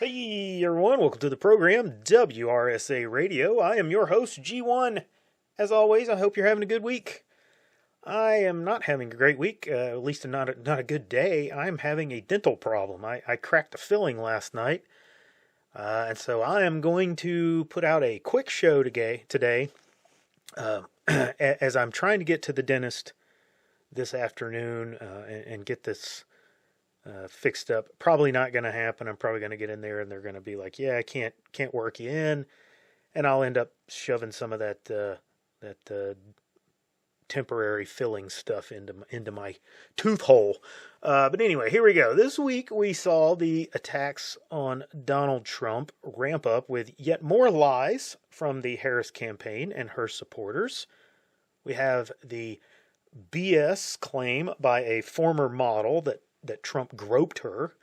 Hey everyone, welcome to the program WRSA Radio. I am your host G1. As always, I hope you're having a good week. I am not having a great week, at least not a good day. I'm having a dental problem. I cracked a filling last night, and so I am going to put out a quick show today as I'm trying to get to the dentist this afternoon and get this fixed up. Probably not going to happen. I'm probably going to get in there and they're going to be like, "Yeah, I can't work you in," and I'll end up shoving some of that temporary filling stuff into my tooth hole. But anyway, here we go. This week we saw the attacks on Donald Trump ramp up with yet more lies from the Harris campaign and her supporters. We have the BS claim by a former model that Trump groped her.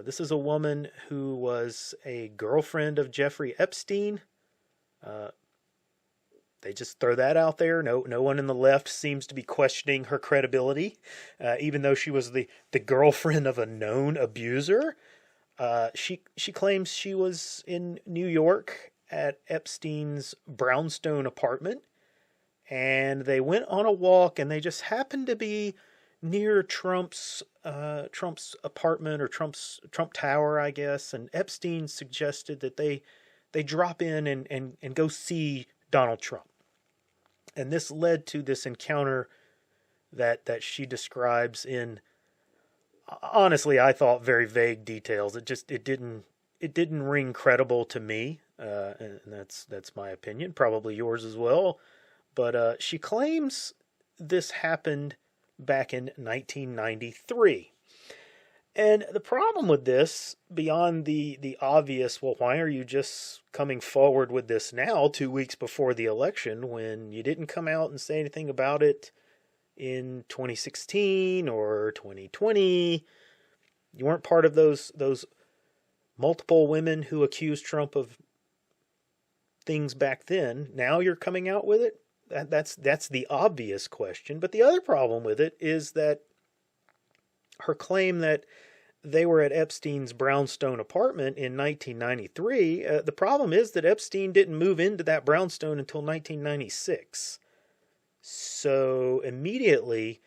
This is a woman who was a girlfriend of Jeffrey Epstein. They just throw that out there. No one in the left seems to be questioning her credibility, even though she was the girlfriend of a known abuser. She claims she was in New York at Epstein's brownstone apartment, and they went on a walk, and they just happened to be near Trump's apartment or Trump Tower, I guess. And Epstein suggested that they drop in and go see Donald Trump. And this led to this encounter that she describes in, honestly, I thought very vague details. It didn't ring credible to me, and that's my opinion, probably yours as well. But she claims this happened back in 1993. And the problem with this, beyond the obvious, well, why are you just coming forward with this now, 2 weeks before the election, when you didn't come out and say anything about it in 2016 or 2020? You weren't part of those multiple women who accused Trump of things back then. Now you're coming out with it? That's the obvious question. But the other problem with it is that her claim that they were at Epstein's brownstone apartment in 1993, the problem is that Epstein didn't move into that brownstone until 1996. So immediately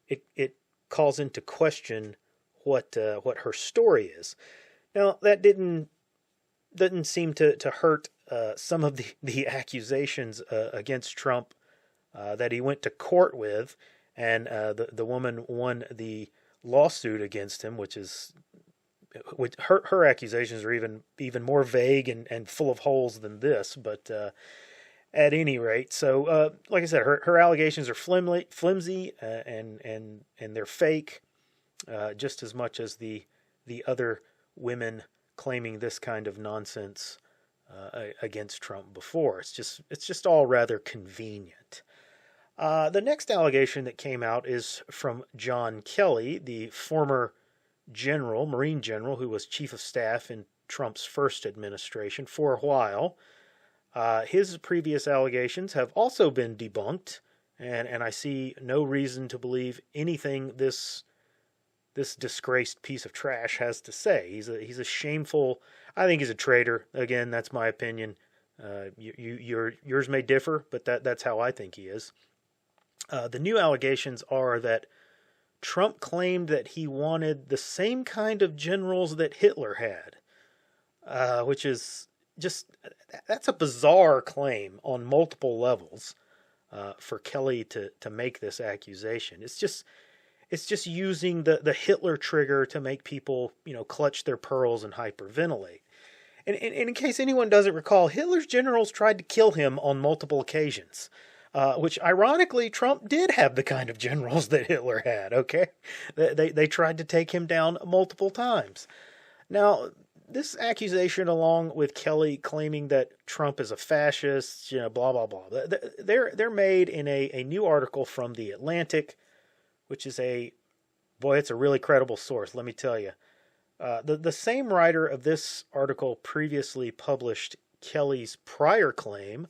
it calls into question what her story is. Now, that doesn't seem to hurt some of the accusations against Trump that he went to court with, and the woman won the lawsuit against him, which her accusations are even more vague and full of holes than this. But at any rate, so like I said, her allegations are flimsy and they're fake, just as much as the other women claiming this kind of nonsense against Trump before. It's just all rather convenient. The next allegation that came out is from John Kelly, the former Marine general who was chief of staff in Trump's first administration for a while. His previous allegations have also been debunked, and I see no reason to believe anything this disgraced piece of trash has to say. He's a shameful. I think he's a traitor. Again, that's my opinion. Yours may differ, but that's how I think he is. The new allegations are that Trump claimed that he wanted the same kind of generals that Hitler had, which is that's a bizarre claim on multiple levels for Kelly to make this accusation. It's just using the Hitler trigger to make people, clutch their pearls and hyperventilate. And in case anyone doesn't recall, Hitler's generals tried to kill him on multiple occasions, which ironically Trump did have the kind of generals that Hitler had. Okay, they tried to take him down multiple times. Now, this accusation, along with Kelly claiming that Trump is a fascist, blah blah blah, they're made in a new article from The Atlantic, which is it's a really credible source, let me tell you. The same writer of this article previously published Kelly's prior claim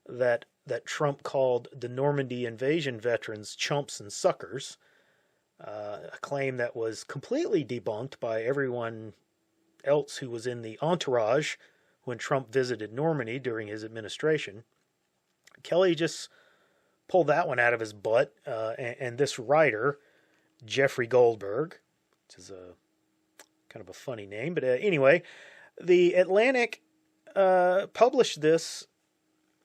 that Trump called the Normandy invasion veterans chumps and suckers, a claim that was completely debunked by everyone else who was in the entourage when Trump visited Normandy during his administration. Kelly just pulled that one out of his butt, and this writer, Jeffrey Goldberg, which is a kind of a funny name, but anyway, the Atlantic published this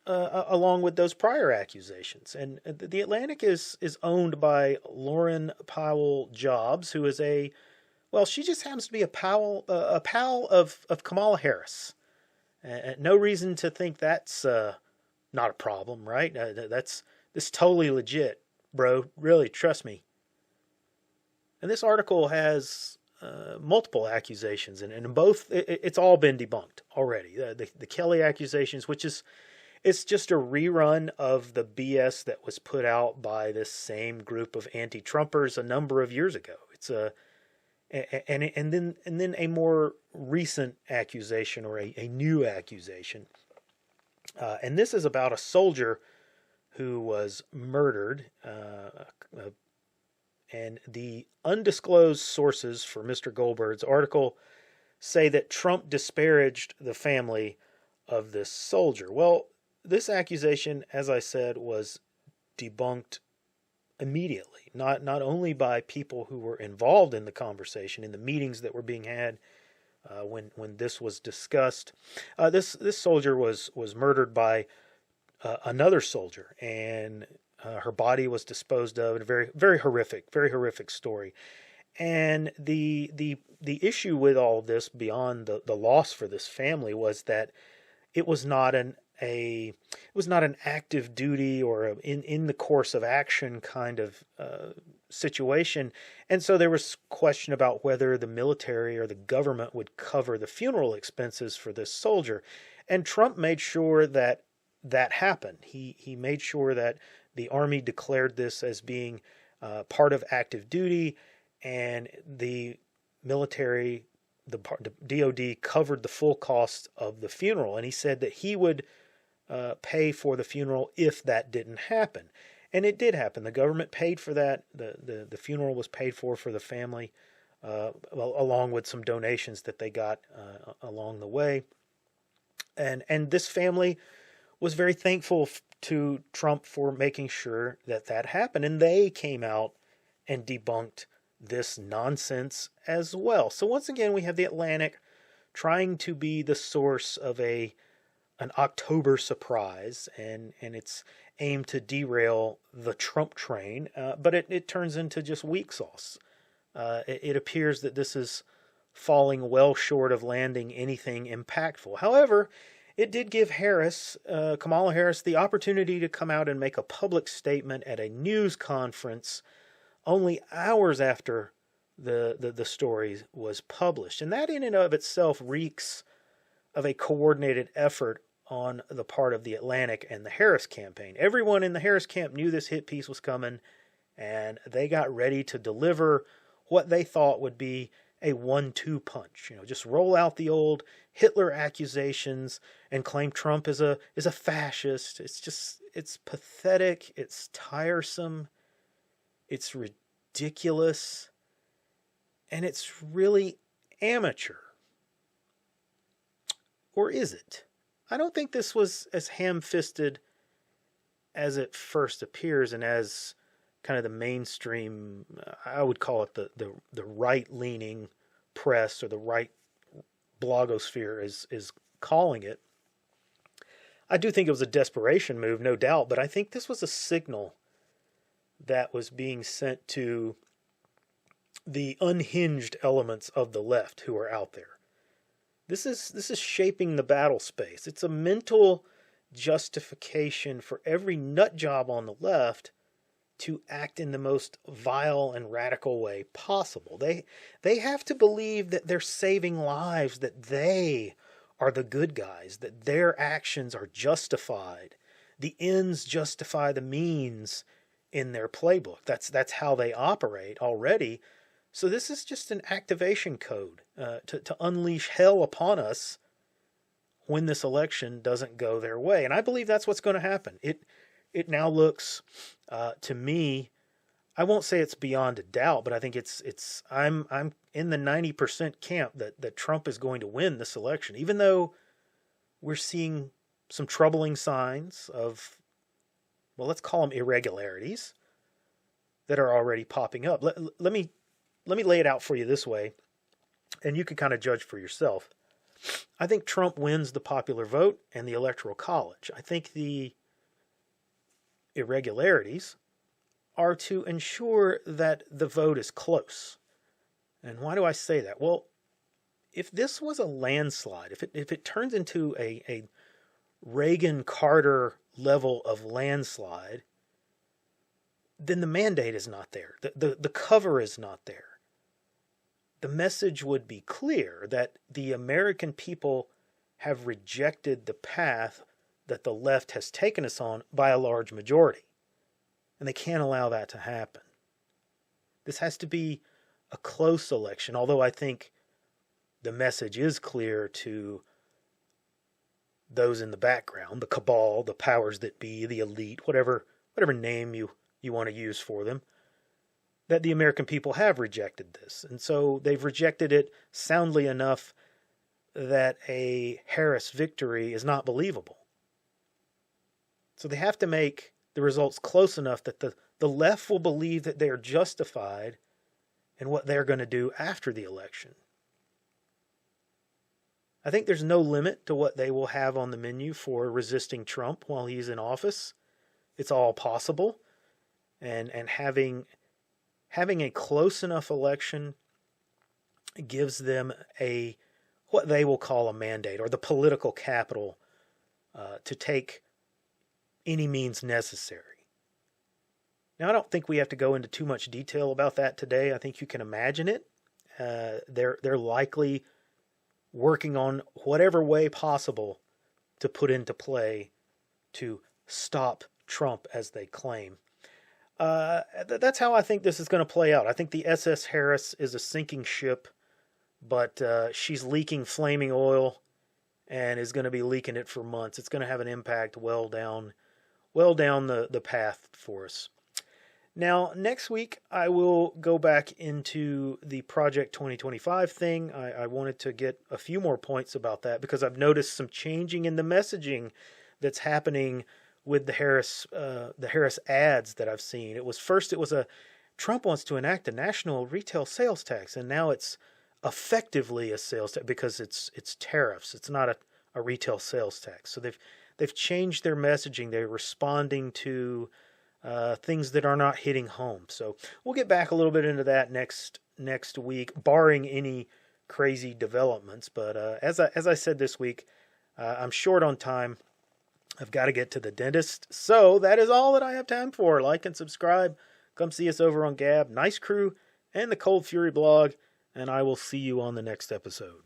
along with those prior accusations. And the Atlantic is owned by Lauren Powell Jobs, who is she just happens to be a pal of Kamala Harris. No reason to think that's not a problem, right? This is totally legit, bro. Really, trust me. And this article has multiple accusations, and in both, it's all been debunked already. The Kelly accusations, which is, it's just a rerun of the BS that was put out by this same group of anti-Trumpers a number of years ago. It's and then a more recent accusation, or a new accusation, and this is about a soldier who was murdered. And the undisclosed sources for Mr. Goldberg's article say that Trump disparaged the family of this soldier. Well, this accusation, as I said, was debunked immediately, not only by people who were involved in the conversation, in the meetings that were being had when this was discussed. This soldier was murdered by another soldier, and her body was disposed of in a very horrific story. And the issue with all this, beyond the loss for this family, was that it was not an active duty or in the course of action kind of situation. And so there was question about whether the military or the government would cover the funeral expenses for this soldier. And Trump made sure that happened. He made sure that the Army declared this as being part of active duty, and the military, the DOD, covered the full cost of the funeral. And he said that he would pay for the funeral if that didn't happen. And it did happen. The government paid for that. The funeral was paid for the family, along with some donations that they got along the way. And this family was very thankful to Trump for making sure that happened. And they came out and debunked this nonsense as well. So once again, we have the Atlantic trying to be the source of an October surprise, and it's aimed to derail the Trump train, but it turns into just weak sauce. It appears that this is falling well short of landing anything impactful. However, it did give Kamala Harris, the opportunity to come out and make a public statement at a news conference only hours after the story was published. And that in and of itself reeks of a coordinated effort on the part of the Atlantic and the Harris campaign. Everyone in the Harris camp knew this hit piece was coming, and they got ready to deliver what they thought would be a 1-2 punch. Just roll out the old Hitler accusations and claim Trump is a fascist. It's pathetic. It's tiresome. It's ridiculous. And it's really amateur. Or is it? I don't think this was as ham-fisted as it first appears, and as kind of the mainstream, I would call it the right-leaning press, or the right blogosphere is calling it. I do think it was a desperation move, no doubt, but I think this was a signal that was being sent to the unhinged elements of the left who are out there. This is shaping the battle space. It's a mental justification for every nut job on the left to act in the most vile and radical way possible. They have to believe that they're saving lives, that they are the good guys, that their actions are justified. The ends justify the means in their playbook. That's how they operate already. So this is just an activation code to unleash hell upon us when this election doesn't go their way. And I believe that's what's going to happen. It now looks to me, I won't say it's beyond a doubt, but I think I'm in the 90% camp that Trump is going to win this election, even though we're seeing some troubling signs of, well, let's call them irregularities that are already popping up. Let me lay it out for you this way, and you can kind of judge for yourself. I think Trump wins the popular vote and the Electoral College. I think the irregularities are to ensure that the vote is close. And why do I say that? Well, if this was a landslide, if it turns into a Reagan-Carter level of landslide, then the mandate is not there. The cover is not there. The message would be clear that the American people have rejected the path that the left has taken us on by a large majority. And they can't allow that to happen. This has to be a close election, although I think the message is clear to those in the background, the cabal, the powers that be, the elite, whatever name you want to use for them, that the American people have rejected this. And so they've rejected it soundly enough that a Harris victory is not believable. So they have to make the results close enough that the left will believe that they are justified in what they're going to do after the election. I think there's no limit to what they will have on the menu for resisting Trump while he's in office. It's all possible. And having a close enough election gives them what they will call a mandate, or the political capital to take any means necessary. Now, I don't think we have to go into too much detail about that today. I think you can imagine it. They're likely working on whatever way possible to put into play to stop Trump, as they claim. That's how I think this is going to play out. I think the SS Harris is a sinking ship, but she's leaking flaming oil and is going to be leaking it for months. It's going to have an impact well down the path for us. Now, next week, I will go back into the Project 2025 thing. I wanted to get a few more points about that because I've noticed some changing in the messaging that's happening with the Harris ads that I've seen. It was Trump wants to enact a national retail sales tax, and now it's effectively a sales tax because it's tariffs. It's not a retail sales tax. So they've changed their messaging. They're responding to things that are not hitting home. So we'll get back a little bit into that next week, barring any crazy developments. But as I said this week, I'm short on time. I've got to get to the dentist. So that is all that I have time for. Like and subscribe. Come see us over on Gab, Nice Crew, and the Cold Fury blog. And I will see you on the next episode.